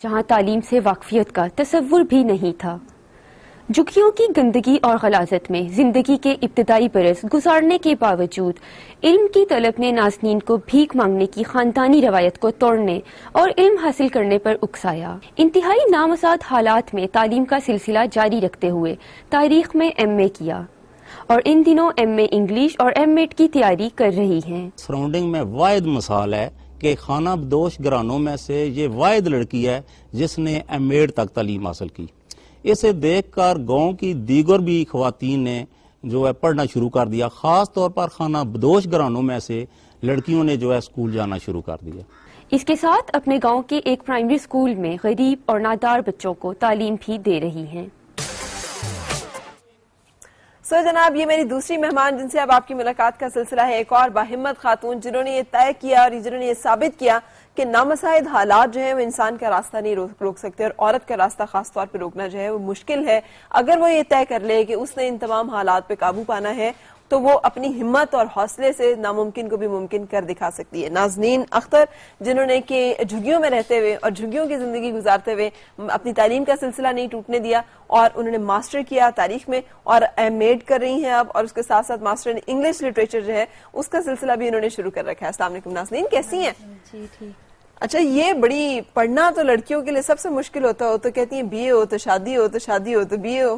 جہاں تعلیم سے واقفیت کا تصور بھی نہیں تھا۔ جھگیوں کی گندگی اور غلاظت میں زندگی کے ابتدائی برس گزارنے کے باوجود علم کی طلب نے نازنین کو بھیک مانگنے کی خاندانی روایت کو توڑنے اور علم حاصل کرنے پر اکسایا۔ انتہائی نامساعد حالات میں تعلیم کا سلسلہ جاری رکھتے ہوئے تاریخ میں ایم اے کیا اور ان دنوں ایم اے انگلش اور ایم ایڈ کی تیاری کر رہی ہیں۔ سراؤنڈنگ میں واحد مثال ہے کہ خانہ بدوش گھرانوں میں سے یہ واحد لڑکی ہے جس نے ایم ایڈ تک تعلیم حاصل کی۔ اسے دیکھ کر گاؤں کی دیگر بھی خواتین نے جو ہے پڑھنا شروع کر دیا، خاص طور پر خانہ بدوش گھرانوں میں سے لڑکیوں نے جو ہے اسکول جانا شروع کر دیا۔ اس کے ساتھ اپنے گاؤں کے ایک پرائمری اسکول میں غریب اور نادار بچوں کو تعلیم بھی دے رہی ہیں۔ جناب، یہ میری دوسری مہمان جن سے اب آپ کی ملاقات کا سلسلہ ہے، ایک اور باہمت خاتون جنہوں نے یہ طے کیا اور جنہوں نے یہ ثابت کیا کہ نامساعد حالات جو ہیں وہ انسان کا راستہ نہیں روک سکتے، اور عورت کا راستہ خاص طور پہ روکنا جو ہے وہ مشکل ہے۔ اگر وہ یہ طے کر لے کہ اس نے ان تمام حالات پہ قابو پانا ہے تو وہ اپنی ہمت اور حوصلے سے ناممکن کو بھی ممکن کر دکھا سکتی ہے۔ نازنین اختر جنہوں نے کہ جھگیوں میں رہتے ہوئے اور جھگیوں کی زندگی گزارتے ہوئے اپنی تعلیم کا سلسلہ نہیں ٹوٹنے دیا، اور انہوں نے ماسٹر کیا تاریخ میں اور ایم ایڈ کر رہی ہیں اب، اور اس کے ساتھ ساتھ ماسٹر ان انگلش لٹریچر جو ہے اس کا سلسلہ بھی انہوں نے شروع کر رکھا ہے۔ السلام علیکم نازنین، کیسی ہیں؟ جی ٹھیک۔ اچھا، یہ بڑی پڑھنا تو لڑکیوں کے لیے سب سے مشکل ہوتا ہو، تو کہتی ہیں بی اے ہو تو شادی ہو، تو شادی ہو تو بی اے ہو۔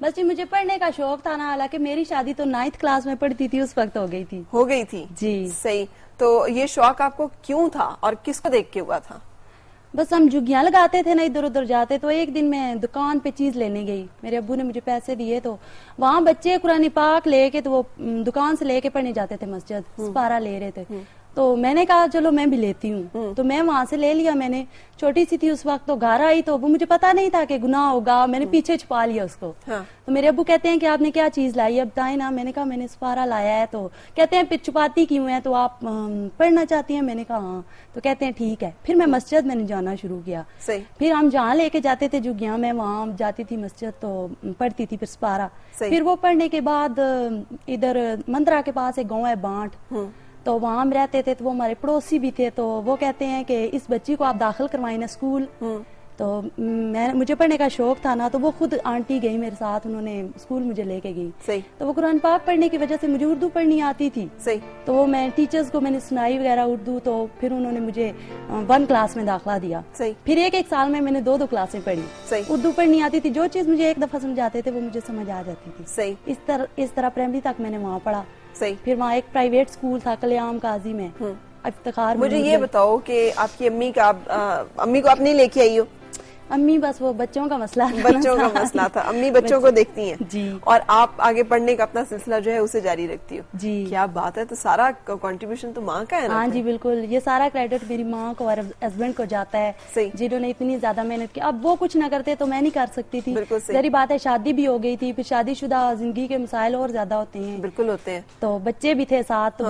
بس جی مجھے پڑھنے کا شوق تھا نا، حالانکہ میری شادی تو 9th کلاس میں پڑھتی تھی اس وقت ہو گئی تھی جی۔ صحیح، تو یہ شوق آپ کو کیوں تھا اور کس کو دیکھ کے ہوا تھا؟ بس ہم جھگیاں لگاتے تھے نا ادھر ادھر جاتے، تو ایک دن میں دکان پہ چیز لینے گئی، میرے ابو نے مجھے پیسے دیے، تو وہاں بچے قرآن پاک لے کے تو وہ دکان سے لے کے پڑھنے جاتے تھے، مسجد سپارہ لے رہے تھے، تو میں نے کہا چلو میں بھی لیتی ہوں، تو میں وہاں سے لے لیا، میں نے چھوٹی سی تھی اس وقت، تو گھر آئی تو وہ مجھے پتا نہیں تھا کہ گناہ ہوگا، میں نے پیچھے چھپا لیا اس کو۔ تو میرے ابو کہتے ہیں کہ آپ نے کیا چیز لائی ہے بتائیں نا، میں نے کہا میں نے سپارہ لایا ہے، تو کہتے ہیں پھر چھپاتی کیوں ہے، تو آپ پڑھنا چاہتی ہیں؟ میں نے کہا ہاں، تو کہتے ہیں ٹھیک ہے۔ پھر میں مسجد میں نے جانا شروع کیا، پھر ہم جہاں لے کے جاتے تھے جھگیاں میں وہاں جاتی تھی مسجد، تو پڑھتی تھی پھر سپارہ۔ پھر وہ پڑھنے کے بعد ادھر مندرا کے پاس ایک گاؤں ہے بانٹ، تو وہاں ہم رہتے تھے، تو وہ ہمارے پڑوسی بھی تھے، تو وہ کہتے ہیں کہ اس بچی کو آپ داخل کروائیں نا اسکول، تو مجھے پڑھنے کا شوق تھا نا، تو وہ خود آنٹی گئی میرے ساتھ، انہوں نے اسکول مجھے لے کے گئی، تو وہ قرآن پاک پڑھنے کی وجہ سے مجھے اردو پڑھنی آتی تھی، تو وہ میں ٹیچرز کو میں نے سنائی وغیرہ اردو، تو پھر انہوں نے مجھے 1 کلاس میں داخلہ دیا، پھر ایک سال میں میں نے 2 کلاسیں پڑھی، اردو پڑھنی آتی تھی، جو چیز مجھے ایک دفعہ سمجھاتے تھے وہ مجھے سمجھ آ جاتی تھی، اس طرح پرائمری تک میں نے وہاں پڑھا۔ پھر وہاں ایک پرائیویٹ اسکول تھا کلیام قاضی میں، افتخار۔ مجھے یہ بتاؤ کہ آپ کی امی کو آپ نہیں لے کے آئی ہو؟ امی بس وہ بچوں کا مسئلہ تھا، امی بچوں کو دیکھتی ہیں جی، اور آپ آگے پڑھنے کا اپنا سلسلہ جو ہے اسے جاری رکھتی ہو جی۔ کیا بات ہے، تو سارا کنٹریبیوشن تو ماں کا ہے نا؟ ہاں جی بالکل، یہ سارا کریڈٹ میری ماں کو اور ہسبینڈ کو جاتا ہے، جنہوں نے اتنی زیادہ محنت کی، اب وہ کچھ نہ کرتے تو میں نہیں کر سکتی تھی، ظاہر بات ہے شادی بھی ہو گئی تھی، پھر شادی شدہ زندگی کے مسائل اور زیادہ ہوتے ہیں، بالکل ہوتے ہیں، تو بچے بھی تھے ساتھ، تو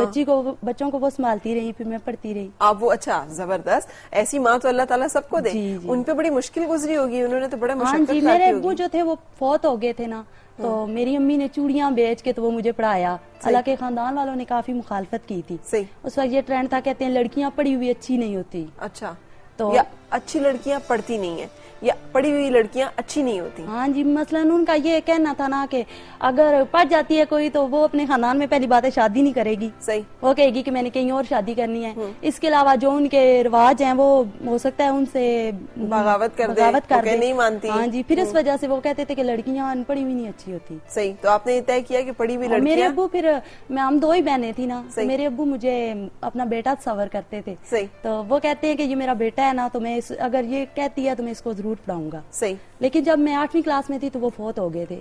بچوں کو وہ سنبھالتی رہی، پھر میں پڑھتی رہی۔ آپ وہ اچھا زبردست، ایسی ماں تو اللہ تعالیٰ سب کو دے، ان پہ بڑی مشکل گزری ہوگی، انہوں نے تو بڑا ہاں جی، میرے ابو جو تھے وہ فوت ہو گئے تھے نا، تو میری امی نے چوڑیاں بیچ کے تو وہ مجھے پڑھایا، حالانکہ خاندان والوں نے کافی مخالفت کی تھی، اس وقت یہ ٹرینڈ تھا، کہتے ہیں لڑکیاں پڑھی ہوئی اچھی نہیں ہوتی۔ اچھا، تو اچھی لڑکیاں پڑھتی نہیں ہیں یا پڑھی ہوئی لڑکیاں اچھی نہیں ہوتی؟ ہاں جی، مثلاً ان کا یہ کہنا تھا نا کہ اگر پڑھ جاتی ہے کوئی تو وہ اپنے خاندان میں پہلی بات ہے شادی نہیں کرے گی، وہ کہے گی کہ میں نے کہیں اور شادی کرنی ہے، اس کے علاوہ جو ان کے رواج ہیں وہ ہو سکتا ہے ان سے بغاوت کر دے، نہیں مانتی۔ ہاں جی، پھر اس وجہ سے وہ کہتے تھے کہ لڑکیاں ان پڑھی ہوئی نہیں اچھی ہوتی۔ صحیح، تو آپ نے یہ طے کیا کہ پڑھی ہوئی لڑکیاں؟ میرے ابو پھر ہم 2 ہی بہنیں تھی نا، میرے ابو مجھے اپنا بیٹا تصور کرتے تھے، تو وہ کہتے ہیں کہ یہ میرا بیٹا ہے نا، تو میں اگر یہ کہتی ہے تو میں اس کو ضرور پڑھاؤں گا۔ لیکن جب میں 8ویں کلاس میں تھی تو وہ فوت ہو گئے تھے،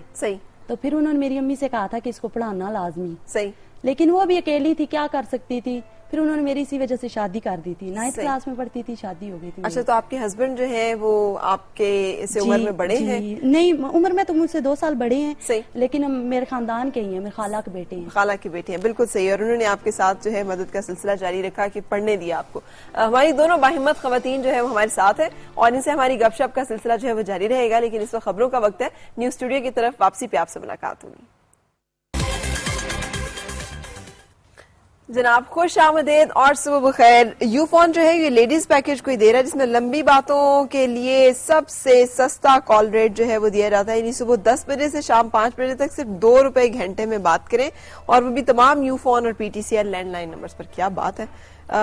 تو پھر انہوں نے میری امی سے کہا تھا کہ اس کو پڑھانا لازمی، لیکن وہ بھی اکیلی تھی، کیا کر سکتی تھی، پھر انہوں نے میری اسی وجہ سے شادی کر دی تھی، 9th کلاس میں پڑھتی تھی، شادی ہو گئی تھی۔ اچھا، تو آپ کے ہسبینڈ جو ہیں وہ آپ کے اس عمر میں بڑے ہیں؟ نہیں، عمر میں تو مجھ سے 2 سال بڑے ہیں، لیکن میرے خاندان کے ہی ہیں، میرے خالہ کے بیٹے ہیں۔ خالہ کے بیٹے ہیں، بالکل صحیح، اور انہوں نے آپ کے ساتھ جو ہے مدد کا سلسلہ جاری رکھا کہ پڑھنے دیا آپ کو۔ ہماری دونوں باہمت خواتین جو ہے وہ ہمارے ساتھ ہیں اور ان سے ہماری گپ شپ کا سلسلہ جو ہے وہ جاری رہے گا، لیکن اس وقت خبروں کا وقت ہے، نیوز اسٹوڈیو کی طرف واپسی پہ آپ سے ملاقات ہوگی۔ जनाब खुश आमदेद और सुबह बखैर। यूफोन जो है ये लेडीज पैकेज को ही दे रहा है जिसमें लंबी बातों के लिए सबसे सस्ता कॉल रेट जो है वो दिया जाता है, यानी सुबह 10 बजे से शाम 5 बजे तक सिर्फ 2 रुपए घंटे में बात करें, और वो भी तमाम यूफोन और पीटीसीएल लैंडलाइन नंबर्स पर। क्या बात है।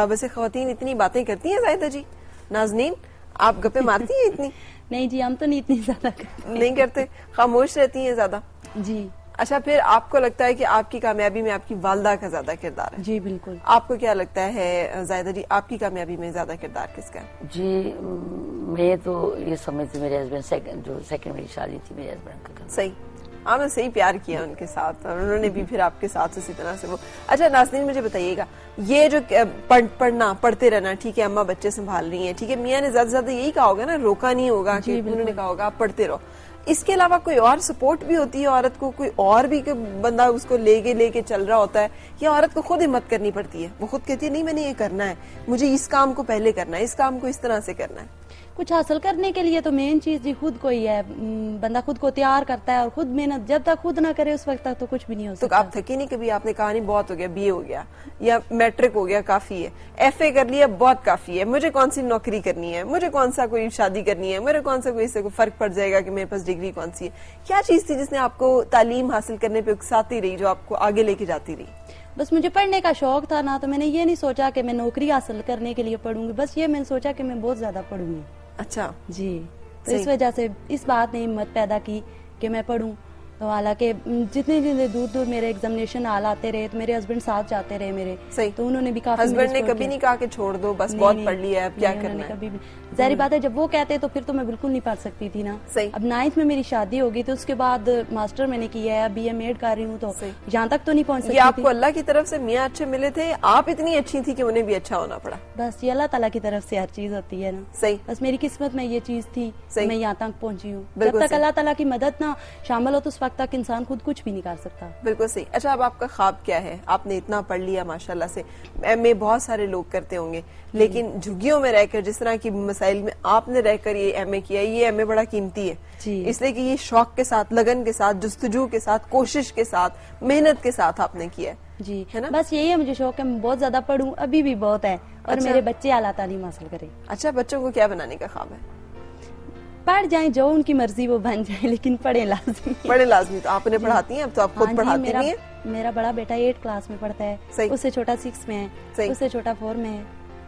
वैसे खवातीन इतनी बातें करती हैं ज़ाहिदा जी? नाज़नीन आप गप्पे मारती हैं इतनी? नहीं जी, हम तो नहीं इतनी ज्यादा नहीं करते, खामोश रहती हैं ज्यादा जी। अच्छा, फिर आपको लगता है कि आपकी कामयाबी में आपकी वालदा का ज्यादा किरदार है? जी बिल्कुल। आपको क्या लगता है ज़ाहिदा जी, आपकी कामयाबी में ज्यादा किरदार किसका है? जी, मैं तो ये समझती, मेरे हस्बैंड जो सेकंड मेरी शादी थी मेरे हस्बैंड का करना। सही, आपने सही प्यार किया उनके साथ और उन्होंने भी फिर आपके साथ उसी तरह से वो। अच्छा नाज़नीन मुझे बताइएगा, ये जो पढ़ते रहना, ठीक है अम्मा बच्चे संभाल रही हैं, ठीक है मियाँ ने ज्यादा से ज्यादा यही कहा होगा ना, रोका नहीं होगा कि उन्होंने कहा होगा आप पढ़ते रहो, इसके अलावा कोई और सपोर्ट भी होती है औरत को? कोई और भी बंदा उसको लेके चल रहा होता है, या औरत को खुद हिम्मत करनी पड़ती है? वो खुद कहती है नहीं मैंने ये करना है, मुझे इस काम को पहले करना है, इस काम को इस तरह से करना है? कुछ हासिल करने के लिए तो मेन चीज जी खुद को ही है, बंदा खुद को तैयार करता है और खुद मेहनत जब तक खुद ना करे उस वक्त तक तो कुछ भी नहीं हो सकता। तो आप थकी नहीं कभी? आपने कहा नहीं बहुत हो गया, बीए हो गया या मैट्रिक हो गया काफी है, एफए कर लिया बहुत काफी है, मुझे कौन सी नौकरी करनी है, मुझे कौन सा कोई शादी करनी है, मेरे कौन सा कोई इससे फर्क पड़ जाएगा कि मेरे पास डिग्री कौन सी है? क्या चीज थी जिसने आपको तालीम हासिल करने पे उकसाती रही, जो आपको आगे लेके जाती रही? बस मुझे पढ़ने का शौक था ना, तो मैंने ये नहीं सोचा कि मैं नौकरी हासिल करने के लिए पढ़ूंगी, बस ये मैंने सोचा कि मैं बहुत ज्यादा पढ़ूंगी। अच्छा जी, तो इस वजह से इस बात ने हिम्मत पैदा की कि मैं पढूं। तो हालांकि जितने दूर दूर मेरे एग्जामिनेशन हाल आते रहे तो मेरे हस्बैंड साथ जाते रहे मेरे। सही। तो उन्होंने भी काफी हस्बैंड ने कभी नहीं कहा कि छोड़ दो बस बहुत पढ़ लिया है अब क्या करना है? कभी भी। जाहिर बात है जब वो कहते तो फिर तो मैं बिल्कुल नहीं पढ़ सकती थी ना। सही। अब 9th में मेरी शादी होगी तो उसके बाद मास्टर मैंने किया है, BA कर रही हूँ, तो यहाँ तक तो नहीं पहुँच सकती। ये आपको अल्लाह की तरफ से मियाँ अच्छे मिले थे, आप इतनी अच्छी थी कि उन्हें भी अच्छा होना पड़ा? बस ये अल्लाह ताला की तरफ से हर चीज होती है ना। सही। बस मेरी किस्मत में ये चीज थी, मैं यहाँ तक पहुंची हूँ। जब बिल्कुल तक सही। अल्लाह ताला की मदद ना शामिल हो तो उस वक्त तक इंसान खुद कुछ भी नहीं कर सकता। बिल्कुल सही। अच्छा अब आपका ख्वाब क्या है? आपने इतना पढ़ लिया माशाल्लाह से, एमए बहुत सारे लोग करते होंगे, लेकिन झुग्गियों में रहकर जिस तरह की मसाइल में आपने रहकर ये एमए किया, ये एमए बड़ा कीमती है जी। इसलिए कि ये शौक के साथ, लगन के साथ, जुस्तजू के साथ, कोशिश के साथ, मेहनत के साथ आपने किया जी, है ना? बस यही है मुझे शौक है, मैं बहुत ज्यादा पढ़ूं, अभी भी बहुत है, और अच्छा। मेरे बच्चे आला तालीम हासिल करें। अच्छा बच्चों को क्या बनाने का ख्वाब है? पढ़ जाएं, जो उनकी मर्जी वो बन जाए, लेकिन पढ़े लाजमी। बड़े लाजमी। तो आप उन्हें पढ़ाती हैं? अब तो आप खुद हाँ जी, पढ़ाती नहीं है? मेरा बड़ा बेटा 8 क्लास में पढ़ता है, सही। उससे छोटा 6 में है, सही। उससे छोटा 4 में है,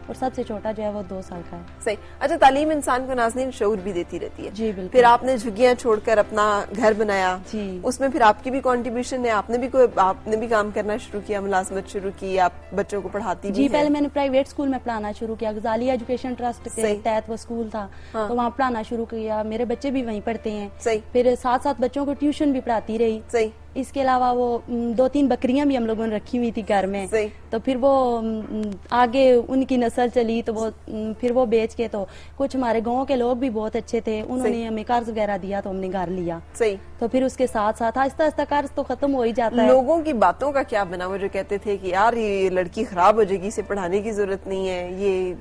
और सबसे छोटा जो है वो 2 साल का है। सही। अच्छा तालीम इंसान को नाज़नीन शऊर भी देती रहती है। जी बिल्कुल। फिर आपने झुग्गियां छोड़कर अपना घर बनाया जी। उसमें फिर आपकी भी कंट्रीब्यूशन है, आपने भी काम करना शुरू किया, मुलाजमत शुरू की, आप बच्चों को पढ़ाती जी भी पहले हैं? मैंने प्राइवेट स्कूल में पढ़ाना शुरू किया, गजाली एजुकेशन ट्रस्ट के सही। तहत वो स्कूल था, हाँ। तो वहाँ पढ़ाना शुरू किया, मेरे बच्चे भी वहीं पढ़ते हैं। सही। फिर साथ साथ बच्चों को ट्यूशन भी पढ़ाती रही। सही। इसके अलावा वो 2-3 बकरियां भी हम लोगों ने रखी हुई थी घर में, सही। तो फिर वो आगे उनकी नस्ल चली, तो वो फिर वो बेच के, तो कुछ हमारे गांव के लोग भी बहुत अच्छे थे, उन्होंने हमें कर्ज वगैरह दिया तो हमने घर लिया। सही। तो फिर उसके साथ साथ आहिस्ता आहिस्ता कर्ज तो खत्म हो ही जाता है। लोगों की बातों का क्या बना? वो जो कहते थे कि यार ये लड़की खराब हो जाएगी, इसे पढ़ाने की जरूरत नहीं है, ये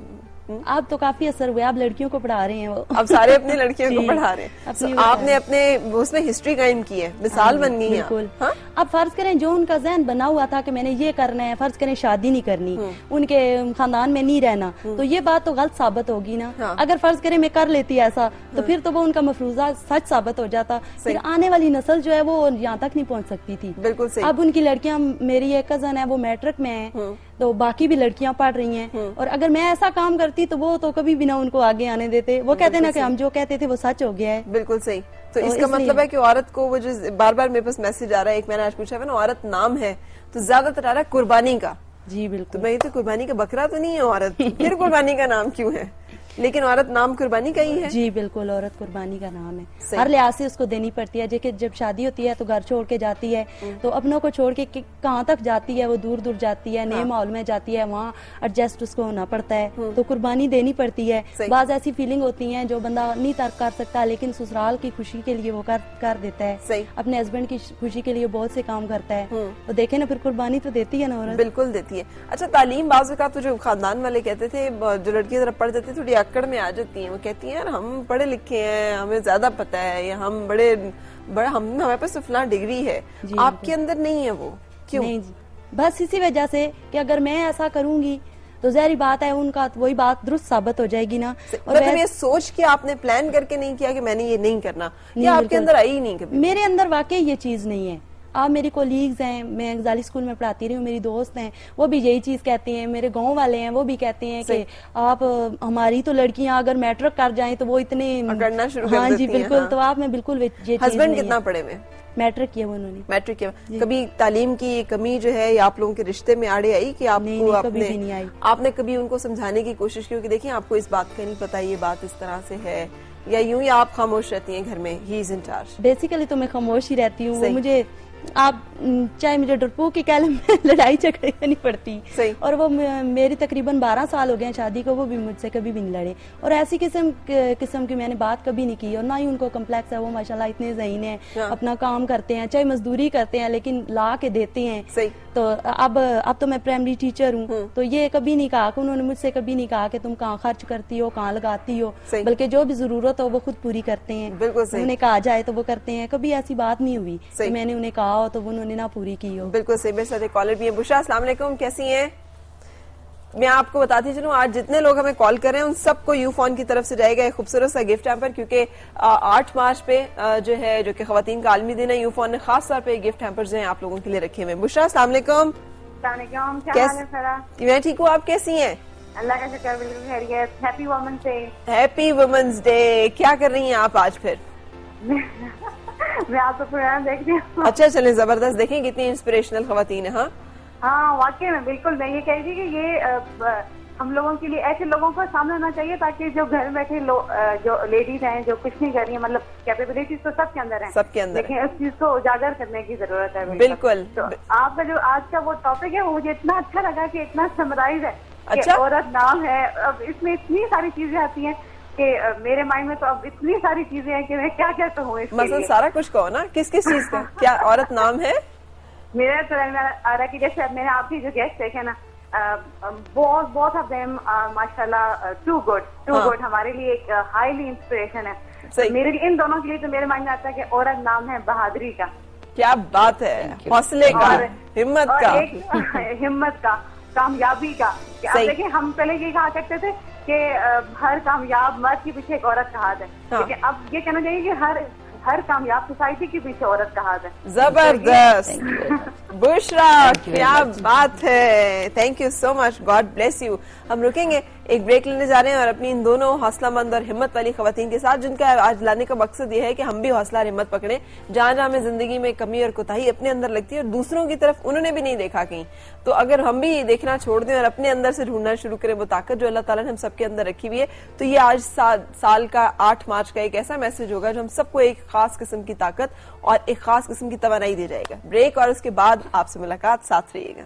अब तो काफी असर हुआ, अब लड़कियों को पढ़ा रहे हैं वो। अब सारे अपनी लड़कियों को जी, पढ़ा रहे हैं। अपनी So, आपने अपने उसमें हिस्ट्री कायम की है, मिसाल बन गई है। बिल्कुल। हाँ? अब फर्ज करें जो उनका जहन बना हुआ था कि मैंने ये करना है, फर्ज करें शादी नहीं करनी, उनके खानदान में नहीं रहना, तो ये बात तो गलत साबित होगी ना। हाँ। अगर फर्ज करें मैं कर लेती ऐसा, तो फिर तो वो उनका मफरूजा सच साबित हो जाता, फिर आने वाली नस्ल जो है वो यहाँ तक नहीं पहुँच सकती थी। बिल्कुल सही। अब उनकी लड़कियां, मेरी एक कजन है वो मैट्रिक में है, तो बाकी भी लड़कियां पढ़ रही हैं, और अगर मैं ऐसा काम करती तो वो तो कभी भी ना उनको आगे आने देते। वो कहते ना कि हम जो कहते थे वो सच हो गया है। बिल्कुल सही। तो इसका इसलिए- मतलब है कि औरत को, वो जो बार बार मेरे पास मैसेज आ रहा है, एक मैंने आज पूछा है ना, औरत नाम है तो ज्यादातर आ रहा है कुर्बानी का। जी तो बिल्कुल। भाई तो कुर्बानी का बकरा तो नहीं है औरत, फिर कुर्बानी का नाम क्यों है? लेकिन औरत नाम कुर्बानी का ही है। जी बिल्कुल, औरत कुर्बानी का नाम है, सही। हर लिहाज से उसको देनी पड़ती है। जब शादी होती है तो घर छोड़ के जाती है, तो अपनों को छोड़ के कहाँ तक जाती है, वो दूर दूर जाती है, नए माहौल में जाती है, वहाँ एडजस्ट उसको होना पड़ता है, तो कुर्बानी देनी पड़ती है। सही। बाज ऐसी फीलिंग होती है जो बंदा नहीं तर्क कर सकता, लेकिन ससुराल की खुशी के लिए वो कर देता है। सही। अपने हस्बैंड की खुशी के लिए बहुत से काम करता है, तो देखे ना, फिर कुर्बानी तो देती है ना औरत। बिल्कुल देती है। अच्छा तालीम बाज़ औक़ात तो जो खानदान वाले कहते थे, जो लड़कियां जरा पढ़ जाती थोड़ी अक्कड़ में आ जाती हैं, वो कहती हैं यार हम पढ़े लिखे हैं, हमें ज्यादा पता है, या हम बड़े हमारे पास तो फलां डिग्री है। जी, आपके अंदर नहीं है वो, क्यों? नहीं जी, बस इसी वजह से कि अगर मैं ऐसा करूंगी तो ज़ाहिर बात है उनका वही बात दुरुस्त साबित हो जाएगी ना। और मतलब ये सोच के आपने प्लान करके नहीं किया कि मैंने ये नहीं करना, ये आपके अंदर आई ही नहीं कभी? मेरे अंदर वाकई ये चीज नहीं है। आप मेरी कोलीग्स हैं, मैं गजाली स्कूल में पढ़ाती रही हूँ, मेरी दोस्त हैं, वो भी यही चीज कहती हैं, मेरे गांव वाले हैं वो भी कहते हैं कि आप हमारी तो लड़कियां अगर मैट्रिक कर जाएं तो वो इतने करना शुरू कर हाँ जी देती हैं, बिल्कुल। हाँ। तो आप में बिल्कुल ये चीज हस्बैंड नहीं कितना है। पढ़े हुए? मैट्रिक किया उन्होंने। मैट्रिक किया। कभी तालीम की ये कमी जो है या आप लोगों के रिश्ते में आड़े आई कि आपको नहीं, कभी भी नहीं आई। आपने कभी उनको समझाने की कोशिश की कि देखिए आपको इस बात का नहीं पता, ये बात इस तरह से है, या यूं ही आप खामोश रहती हैं घर में, he is in charge? Basically तो मैं खामोश ही रहती हूँ। मुझे आप चाहे मुझे डरपोक की कह लें, लड़ाई झगड़े नहीं पड़ती। सही। और वो मेरी तकरीबन 12 साल हो गए शादी को, वो भी मुझसे कभी भी नहीं लड़े और ऐसी किस्म की मैंने बात कभी नहीं की। और ना ही उनको कम्प्लेक्स है, वो माशाल्लाह इतने ज़हीन हैं, अपना काम करते हैं, चाहे मजदूरी करते हैं लेकिन ला के देते हैं। सही। तो अब तो मैं प्राइमरी टीचर हूँ, तो ये कभी नहीं कहा कि उन्होंने मुझसे कभी नहीं कहा कि तुम कहाँ खर्च करती हो, कहाँ लगाती हो, बल्कि जो भी जरूरत हो वो खुद पूरी करते हैं। बिल्कुल सही। उन्हें कहा जाए तो वो करते हैं, कभी ऐसी बात नहीं हुई कि मैंने उन्हें कहा हो तो उन्होंने ना पूरी की हो। बिल्कुल सही। मेरे साथ एक कॉलर भी है। बुशरा, अस्सलाम वालेकुम, कैसी हैं? मैं आपको बताती चलूं, आज जितने लोग हमें कॉल कर रहे हैं उन सबको यूफोन की तरफ से जाएगा एक खूबसूरत सा गिफ्ट हैम्पर, क्योंकि 8 मार्च पे जो है, जो कि खवातीन का आलमी दिन है, यूफोन ने खास तौर पे गिफ्ट हैम्पर जो है आप लोगों के लिए रखे हुए हैं। बुशरा, अस्सलाम वालेकुम। मैं ठीक हूँ, आप कैसी हैं? अल्लाह का शुक्र, बिल्कुल खैरियत। Happy women's day. Happy women's day. क्या कर रही हैं आप आज फिर? मैं आपका प्रोग्राम देख रही हूँ। अच्छा, चलें, जबरदस्त। देखें कितनी इंस्पिरेशनल खवातीन है। हाँ वाकई में बिल्कुल। मैं ये कह रही थी कि ये हम लोगों के लिए ऐसे लोगों को सामने आना चाहिए ताकि जो घर बैठे जो लेडीज हैं जो कुछ नहीं कर रही है, मतलब कैपेबिलिटीज तो सबके अंदर है, सबके अंदर, लेकिन उस चीज को उजागर करने की जरूरत है। बिल्कुल। तो आपका जो आज का वो टॉपिक है वो मुझे इतना अच्छा लगा कि इतना समराइज है। अच्छा। औरत नाम है, अब इसमें इतनी सारी चीजें आती हैं कि मेरे माइंड में तो अब इतनी सारी चीजें हैं कि मैं क्या क्या कहूँ। मतलब सारा कुछ कहो ना, किस किस चीज का क्या औरत नाम है? मेरा तो आ रहा कि जैसे मैंने आपकी जो गेस्ट देखे ना, बहुत ऑफ देम माशाल्लाह टू गुड हमारे लिए एक हाईली इंस्पिरेशन है। मेरे लिए, इन दोनों के लिए तो मेरे माइंड में आता है कि औरत नाम है बहादुरी का। क्या बात है, हौसले का, हिम्मत का, हिम्मत का, कामयाबी का। अब देखिए, हम पहले ये कहा करते थे कि हर कामयाब मर्द के पीछे एक औरत का हाथ है, लेकिन अब ये कहना चाहिए कि हर कामयाब सोसाइटी के पीछे औरत का हाथ है। जबरदस्त। बुशरा, क्या बात है, thank you so much, God bless you. हम रुकेंगे, एक ब्रेक लेने जा रहे हैं और अपनी इन दोनों हौसलामंद और हिम्मत वाली खवातीन के साथ, जिनका आज लाने का मकसद ये है कि हम भी हौसला और हिम्मत पकड़े। जहां जहां हमें जिंदगी में कमी और कोताही अपने अंदर लगती है और दूसरों की तरफ उन्होंने भी नहीं देखा कहीं, तो अगर हम भी देखना छोड़ दें और अपने अंदर से ढूंढना शुरू करें वो ताकत जो अल्लाह ताला ने हम सबके अंदर रखी हुई है, तो ये आज साल का 8 मार्च का एक ऐसा मैसेज होगा जो हम सबको एक खास किस्म की ताकत और एक खास किस्म की तवानाई दे जाएगा। ब्रेक और उसके बाद आपसे मुलाकात, साथ रहिएगा।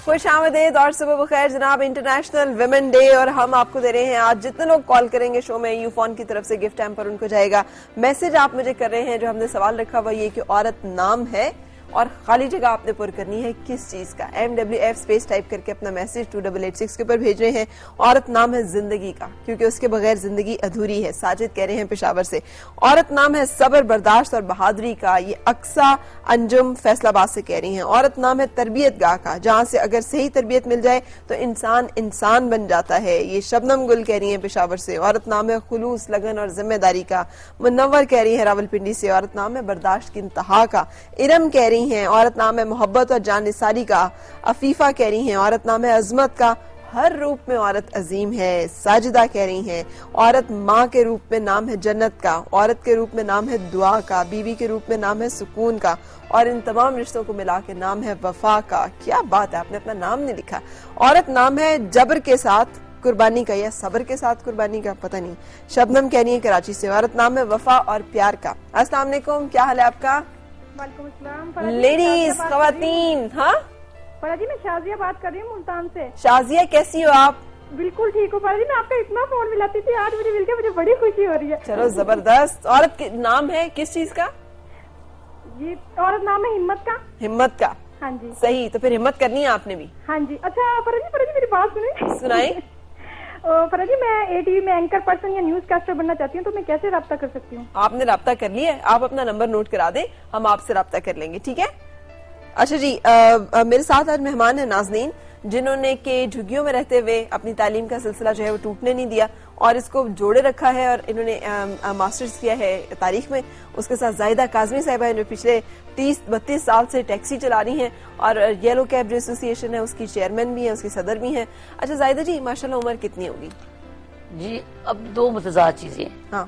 खुश आमदेद और सुबह बखैर जनाब, इंटरनेशनल वुमेन डे, और हम आपको दे रहे हैं आज जितने लोग कॉल करेंगे शो में, यूफोन की तरफ से गिफ्ट हैम्पर उनको जाएगा। मैसेज आप मुझे कर रहे हैं, जो हमने सवाल रखा हुआ ये कि औरत नाम है और खाली जगह आपने पुर करनी है किस चीज का। MWF स्पेस टाइप करके अपना मैसेज 2886 के ऊपर भेज रहे हैं। औरत नाम है जिंदगी का, क्योंकि उसके बगैर जिंदगी अधूरी है। साजिद कह रहे हैं पेशावर से। औरत नाम है सब्र, बर्दाश्त और बहादुरी का, ये अक्सा अंजुम फैसलाबाद से कह रही हैं। औरत नाम है तरबियत गाह का, जहां से अगर सही तरबियत मिल जाए तो इंसान बन जाता है, ये शबनम गुल कह रही हैं पेशावर से। औरत नाम है खुलूस, लगन और जिम्मेदारी का। मुनव्वर कह रही है रावलपिंडी से। औरत नाम है बर्दाश्त की इंतहा का। इरम कह रही हैं औरत नाम है मोहब्बत और जानिसारी का। अफीफा कह रही हैं औरत नाम है अजमत का, हर रूप में औरत अजीम है। साजिदा कह रही हैं औरत माँ के रूप में नाम है जन्नत का, औरत के रूप में नाम है दुआ का, बीवी के रूप में नाम है सुकून का, और इन तमाम रिश्तों को मिला के नाम है वफा का। क्या बात है, आपने अपना नाम नहीं लिखा। औरत नाम है जबर के साथ कुर्बानी का या सब्र के साथ कुर्बानी का, पता नहीं। शबनम कह रही है कराची से। औरत नाम है वफा और प्यार का। अस्सलाम वालेकुम, क्या हाल है आपका? वालेकुम अस्सलाम। लेडीज, खवातीन। हाँ परा जी, मैं शाजिया बात कर रही हूँ मुल्तान से। शाजिया, कैसी हो आप? बिल्कुल ठीक हूँ परा जी, मैं आपका इतना फोन मिलाती थी, आज मुझे मिलकर मुझे बड़ी खुशी हो रही है। चलो जबरदस्त। औरत नाम है किस चीज का? जी, औरत नाम है हिम्मत का। हिम्मत का, हाँ जी। सही, तो फिर हिम्मत करनी है आपने भी। हाँ जी। अच्छा परा जी मेरी बात सुनिए। सुनाए। फरा जी, मैं ATV में एंकर पर्सन या न्यूज कास्टर बनना चाहती हूँ, तो मैं कैसे रब्ता कर सकती हूँ? आपने रब्ता कर लिया है, आप अपना नंबर नोट करा दें, हम आपसे रब्ता कर लेंगे, ठीक है? अच्छा जी, मेरे साथ आज मेहमान है नाज़नीन, जिन्होंने के झुग्गियों में रहते हुए अपनी तालीम का सिलसिला जो है वो टूटने नहीं दिया और इसको जोड़े रखा है, और इन्होंने मास्टर्स किया है तारीख में। उसके साथ जाहिदा काज़मी साहिबा है, जो पिछले 30-32 साल से टैक्सी चला रही हैं और येलो कैब जो एसोसिएशन है उसकी चेयरमैन भी है, उसकी सदर भी हैं। अच्छा जाहिदा जी, माशाल्लाह उम्र कितनी होगी? जी अब दो मुतजाद चीजें। हाँ।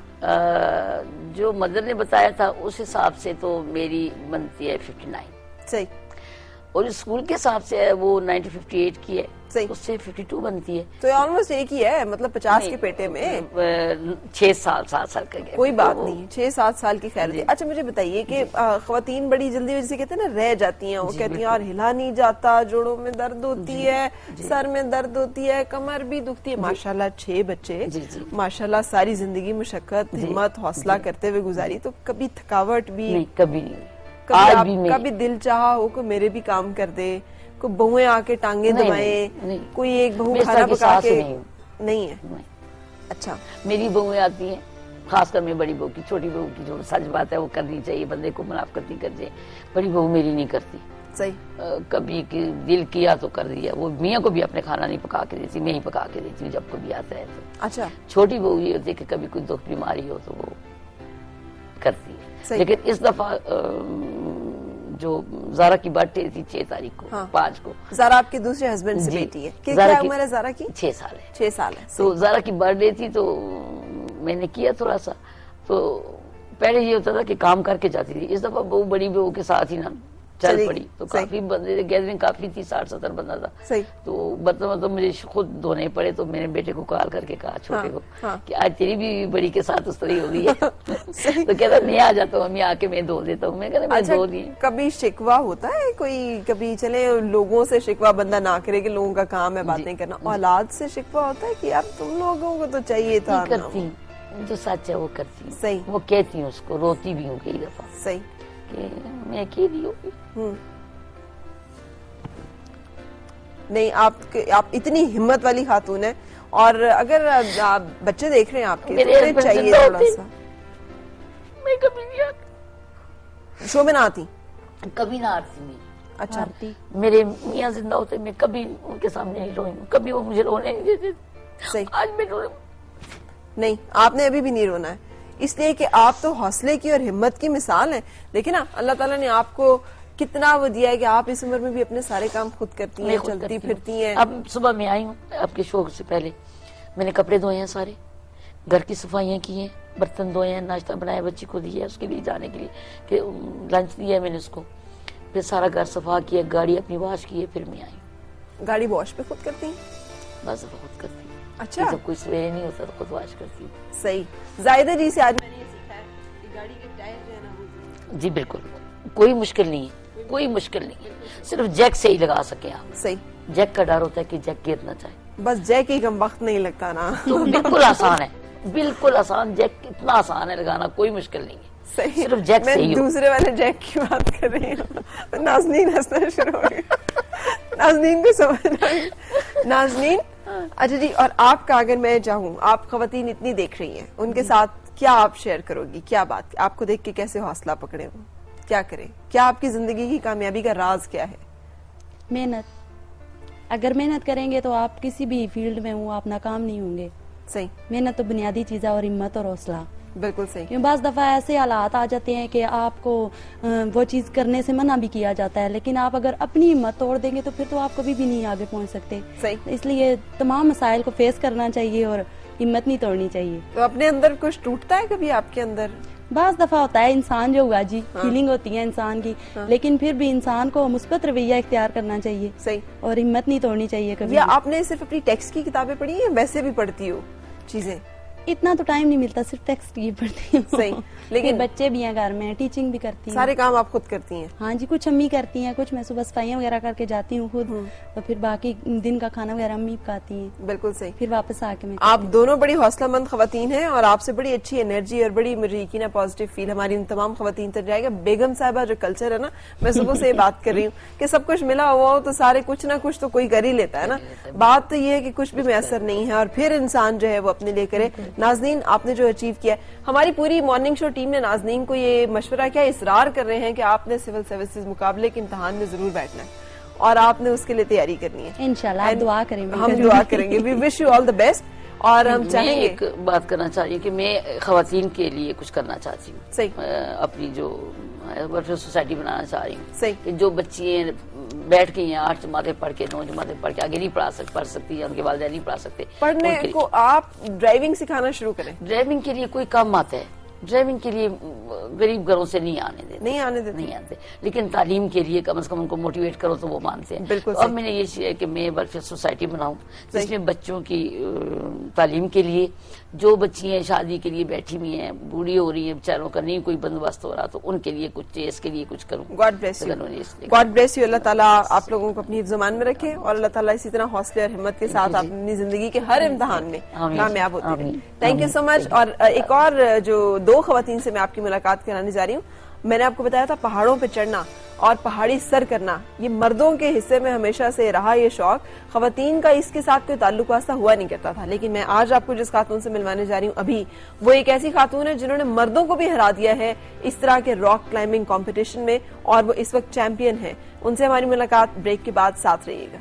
जो मदर ने बताया था उस हिसाब से तो मेरी बनती है 59। सही। और स्कूल के हिसाब से वो 1958 की है, सही। उससे 52 बनती है, तो ऑलमोस्ट एक ही है, मतलब 50 के पेटे में 6 साल का गैप। कोई बात नहीं, 6-7 साल की खैर थी। अच्छा मुझे बताइए कि ख्वातीन बड़ी जल्दी जैसे कहते हैं ना रह जाती हैं, वो कहती हैं यार हिला नहीं जाता, जोड़ों में दर्द होती है, सर में दर्द होती है, कमर भी दुखती है। माशाल्लाह 6 बच्चे, माशाल्लाह सारी जिंदगी मुशक्कत हिम्मत हौसला करते हुए गुजारी, तो कभी थकावट भी नहीं? कभी नहीं। कभी दिल चाहा हो कि मेरे भी काम कर दे, कोई बहुएं आके टांगे दबाएं, कोई एक बहू खाना पका के नहीं है? अच्छा, मेरी बहुएं आती हैं, खासकर मैं बड़ी बहू की, छोटी बहू की जो सच बात है वो करनी चाहिए, बंदे को मुनाफकत नहीं करनी चाहिए। बड़ी बहू मेरी नहीं करती। सही। कभी दिल किया तो कर दिया। वो मियाँ को भी अपने खाना नहीं पका के देती, मैं ही पका के देती हूँ जब कभी आता है तो। अच्छा। छोटी बहू ये होती है कि कभी कोई दुख बीमारी हो तो वो करती है। लेकिन इस दफा जो ज़ारा की बर्थडे थी 6 तारीख को, 5 को। ज़ारा आपके दूसरे हस्बैंड से बेटी है? क्या उम्र है ज़ारा की? 6 साल है। 6 साल है। तो ज़ारा की बर्थडे थी तो मैंने किया थोड़ा सा। तो पहले ये होता था कि काम करके जाती थी, इस दफा बहू बड़ी बहू के साथ ही ना चल पड़ी, तो काफी बंदे, गैदरिंग काफी थी, 60-70 बंदा था। सही। तो मतलब मुझे खुद धोने पड़े, तो मेरे बेटे को कॉल करके कहा छोटे को कि आज तेरी भी बड़ी के साथ उस तरह हो गई है। तो कहता नहीं आ जाता हूँ, मैं आके मैं धो देता हूँ। मैं कहता मैं धो दिए। कभी शिकवा होता है कोई? कभी चले लोगों से शिकवा बंदा ना करे कि लोगों का काम है बातें करना, औलाद से शिकवा होता है कि यार तुम लोगों को तो चाहिए था? करती, जो सच है वो करती। सही। वो कहती हूँ उसको, रोती भी हूँ कई दफा। सही। मैं अकेली होगी। नहीं, आप इतनी हिम्मत वाली खातून है, और अगर आप बच्चे देख रहे हैं आपके तो चाहिए थोड़ा सा। मैं कभी नहीं आती शो में ना आती? कभी ना आती मैं। अच्छा। मेरे मियाँ जिंदा होते मैं कभी उनके सामने नहीं रोई, कभी वो मुझे रोने नहीं देते। सही। आज मैं रो नहीं, आपने अभी भी नहीं रोना है, इसलिए कि आप तो हौसले की और हिम्मत की मिसाल हैं। देखिए ना, अल्लाह ताला ने आपको कितना वो दिया है कि आप इस उम्र में भी अपने सारे काम खुद करती हैं, चलती फिरती हैं। अब सुबह मैं आई हूँ आपके शो से पहले, मैंने कपड़े धोए हैं, सारे घर की सफाइयाँ की हैं, बर्तन धोए हैं, नाश्ता बनाया, बच्ची को दिया उसके लिए जाने के लिए कि लंच दिया मैंने उसको, फिर सारा घर सफा किया, गाड़ी अपनी वॉश की है, फिर मैं आई। गाड़ी वॉश पे खुद करती हैं? बस खुद करती हूँ। अच्छा। जब कोई सवेरे नहीं होता तो खुद वॉश करती हूँ। सही। जाहिदा जी से आज मैंने ये सीखा है कि गाड़ी के टायर जो है ना वो। जी बिल्कुल, कोई मुश्किल नहीं है, कोई मुश्किल नहीं है, सिर्फ जैक से ही लगा सके आप। सही। जैक का डर होता है कि जैक गिर ना जाए, बस जैक ही कम वक्त नहीं लगता ना। तो बिल्कुल आसान है, बिल्कुल आसान। जैक इतना आसान है लगाना, कोई मुश्किल नहीं है। सही। सिर्फ जैक से ही। मैं दूसरे वाले जैक की बात कर रही हूँ। नाज़नीन हंसना शुरू हो गई। नाज़नीन को समझ आई। नाज़नीन, अच्छा जी, और आपका अगर मैं चाहूँ, आप खवातीन इतनी देख रही हैं, उनके साथ क्या आप शेयर करोगी? क्या बात आपको देख के कैसे हौसला पकड़े हो, क्या करें? क्या आपकी जिंदगी की कामयाबी का राज क्या है? मेहनत। अगर मेहनत करेंगे तो आप किसी भी फील्ड में हो आप नाकाम नहीं होंगे। सही। मेहनत तो बुनियादी चीज है, और हिम्मत और हौसला। बिल्कुल सही। क्यों बाज़ दफा ऐसे हालात आ जाते हैं कि आपको वो चीज करने से मना भी किया जाता है, लेकिन आप अगर अपनी हिम्मत तोड़ देंगे तो फिर तो आप कभी भी नहीं आगे पहुंच सकते। सही। इसलिए तमाम मसाइल को फेस करना चाहिए और हिम्मत नहीं तोड़नी चाहिए। तो अपने अंदर कुछ टूटता है कभी आपके अंदर? बाज़ दफा होता है, इंसान जो हुआ जी, फीलिंग होती है इंसान की, लेकिन फिर भी इंसान को मुस्बत रवैया इख्तियार करना चाहिए। सही। और हिम्मत नहीं तोड़नी चाहिए कभी। या आपने सिर्फ अपनी टेक्स्ट की किताबें पढ़ी है, वैसे भी पढ़ती हो चीजें? اتنا تو ٹائم نہیں ملتا, صرف ٹیکسٹ یہ پڑھتی ہوں. صحیح, لیکن بچے بھی ہیں گھر میں, ٹیچنگ بھی کرتی ہوں. سارے کام آپ خود کرتی ہیں؟ ہاں جی, کچھ امی کرتی ہیں, کچھ میں صبح صفائیاں وغیرہ کر کے جاتی ہوں خود, اور پھر باقی دن کا کھانا وغیرہ امی پکاتی ہیں. بالکل صحیح. پھر واپس آ کے میں آپ دونوں بڑی حوصلہ مند خواتین ہیں اور آپ سے بڑی اچھی انرجی اور بڑی مجھے یقین ہے پازیٹیو فیل ہماری ان تمام خواتین تک جائے گا. بیگم صاحبہ جو کلچر ہے نا, میں صبح سے یہ بات کر رہی ہوں کہ سب کچھ ملا ہوا ہو تو سارے کچھ نہ کچھ تو کوئی کر ہی لیتا ہے نا. بات تو یہ ہے کہ کچھ بھی میسر نہیں ہے اور پھر انسان جو ہے وہ اپنے لیے کرے. نازنین, آپ نے جو اچیو کیا ہے, ہماری پوری مارننگ شو ٹیم نے نازنین کو یہ مشورہ کیا, اصرار کر رہے ہیں کہ آپ نے سول سروسز مقابلے کے امتحان میں ضرور بیٹھنا ہے اور آپ نے اس کے لیے تیاری کرنی ہے. انشاءاللہ آپ دعا کریں گے, ہم دعا کریں گے. We wish you all the best. اور ہم چاہیں گے, ایک بات کرنا چاہیے کہ میں خواتین کے لیے کچھ کرنا چاہتی ہوں. صحیح. اپنی جو ویلفیئر سوسائٹی بنانا چاہ رہی ہوں. صحیح. کہ جو بچی بیٹھ گئی ہیں 8 جماعتیں پڑھ کے 9 جماعتیں پڑھ کے آگے نہیں پڑھ سکتی, ان کے والدین نہیں پڑھا سکتے, پڑھنے کو آپ ڈرائیونگ سکھانا شروع کریں. ڈرائیونگ کے لیے کوئی کام آتا ہے, ڈرائیونگ کے لیے غریب گھروں سے نہیں آنے دیتے, لیکن تعلیم کے لیے کم از کم ان کو موٹیویٹ کرو تو وہ مانتے ہیں. بالکل. اب میں نے یہ چیز ہے کہ میں ویلفیئر سوسائٹی بناؤں جس میں بچوں کی تعلیم کے لیے, جو بچیاں شادی کے لیے بیٹھی ہوئی ہیں, بوڑھی ہو رہی ہیں, بیچاروں کا نہیں کوئی بندوبست ہو رہا, تو ان کے لیے کچھ اس کے لیے کچھ کروں. God bless you. God bless you. اللہ تعالیٰ آپ لوگوں کو اپنی زمان میں رکھے اور اللہ تعالیٰ اسی طرح حوصلے اور ہمت کے ساتھ آپ اپنی زندگی کے ہر امتحان میں کامیاب ہوتے رہیں. تھینک یو سو مچ. اور ایک اور جو 2 خواتین سے میں آپ کی ملاقات کرانے جا رہی ہوں. میں نے آپ کو بتایا تھا پہاڑوں پہ چڑھنا اور پہاڑی سر کرنا یہ مردوں کے حصے میں ہمیشہ سے رہا یہ شوق, خواتین کا اس کے ساتھ کوئی تعلق واسطہ ہوا نہیں کرتا تھا. لیکن میں آج آپ کو جس خاتون سے ملوانے جا رہی ہوں ابھی, وہ ایک ایسی خاتون ہے جنہوں نے مردوں کو بھی ہرا دیا ہے اس طرح کے راک کلائمبنگ کمپٹیشن میں, اور وہ اس وقت چیمپئن ہے. ان سے ہماری ملاقات بریک کے بعد, ساتھ رہیے گا.